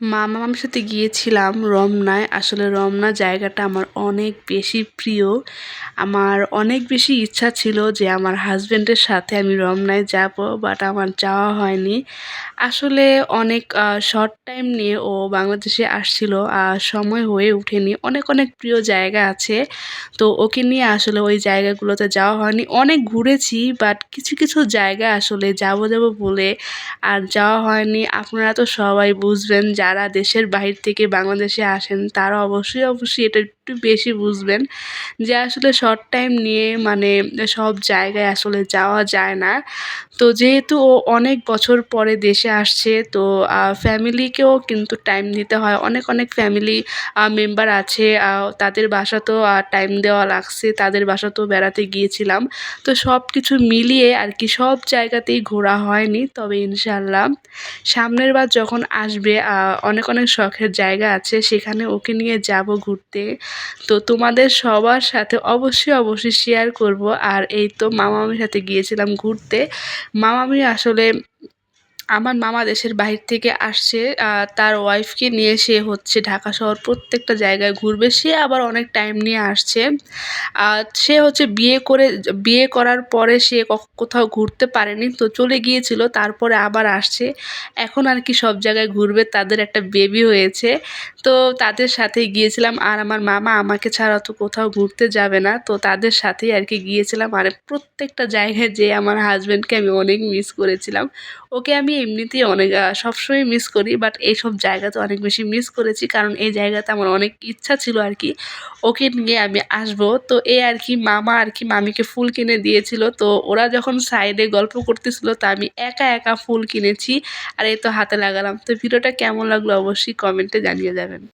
মামার সাথে গিয়েছিলাম রমনায়। আসলে রমনা জায়গাটা আমার অনেক বেশি প্রিয়। আমার অনেক বেশি ইচ্ছা ছিল যে আমার হাসব্যান্ডের সাথে আমি রমনায় যাব, বাট আমার যাওয়া হয়নি। আসলে অনেক শর্ট টাইম নিয়ে ও বাংলাদেশে আসছিল, সময় হয়ে ওঠেনি। অনেক অনেক প্রিয় জায়গা আছে, তো ওকে নিয়ে আসলে ওই জায়গাগুলোতে যাওয়া হয়নি। অনেক ঘুরেছি, বাট কিছু কিছু জায়গা আসলে যাব যাব বলে আর যাওয়া হয়নি। আপনারা তো সবাই বুঝবেন, যারা দেশের বাহির থেকে বাংলাদেশে আসেন তারা অবশ্যই অবশ্যই এটা একটু বেশি বুঝবেন যে আসলে শর্ট টাইম নিয়ে মানে সব জায়গায় আসলে যাওয়া যায় না। তো যেহেতু ও অনেক বছর পরে দেশে আসছে, তো ফ্যামিলিকেও কিন্তু টাইম দিতে হয়। অনেক অনেক ফ্যামিলি মেম্বার আছে, তাদের বাসাতেও টাইম দেওয়া লাগছে, তাদের বাসাতেও বেড়াতে গিয়েছিলাম। তো সব কিছু মিলিয়ে আর কি সব জায়গাতেই ঘোরা হয়নি, তবে ইনশাল্লাহ সামনের বার যখন আসবে অনেক অনেক শখের জায়গা আছে, সেখানে ওকে নিয়ে যাব ঘুরতে। তো তোমাদের সবার সাথে অবশ্যই অবশ্যই শেয়ার করব। আর এই তো মামামির সাথে গিয়েছিলাম ঘুরতে। মামামি আসলে আমার মামা দেশের বাহির থেকে আসছে, তার ওয়াইফকে নিয়ে সে হচ্ছে ঢাকা শহর প্রত্যেকটা জায়গায় ঘুরবে। সে আবার অনেক টাইম নিয়ে আসছে। সে হচ্ছে বিয়ে করার পরে সে কোথাও ঘুরতে পারেনি, তো চলে গিয়েছিল, তারপরে আবার আসছে। এখন আর কি সব জায়গায় ঘুরবে, তাদের একটা বেবি হয়েছে। তো তাদের সাথেই গিয়েছিলাম। আর আমার মামা আমাকে ছাড়া তো কোথাও ঘুরতে যাবে না, তো তাদের সাথেই আর কি গিয়েছিলাম। আর প্রত্যেকটা জায়গায় যেয়ে আমার হাজব্যান্ডকে আমি অনেক মিস করেছিলাম। ওকে আমি এমনিতেই অনেক সবসময় মিস করি, বাট এইসব জায়গাতে অনেক বেশি মিস করেছি, কারণ এই জায়গাতে আমার অনেক ইচ্ছা ছিল আর কি ওকে নিয়ে আমি আসবো। তো এই আর কি মামা আর কি মামিকে ফুল কিনে দিয়েছিল, তো ওরা যখন সাইডে গল্প করতেছিল তা আমি একা একা ফুল কিনেছি আর এই তো হাতে লাগালাম। তো ভিডিওটা কেমন লাগলো অবশ্যই কমেন্টে জানিয়ে যাবেন।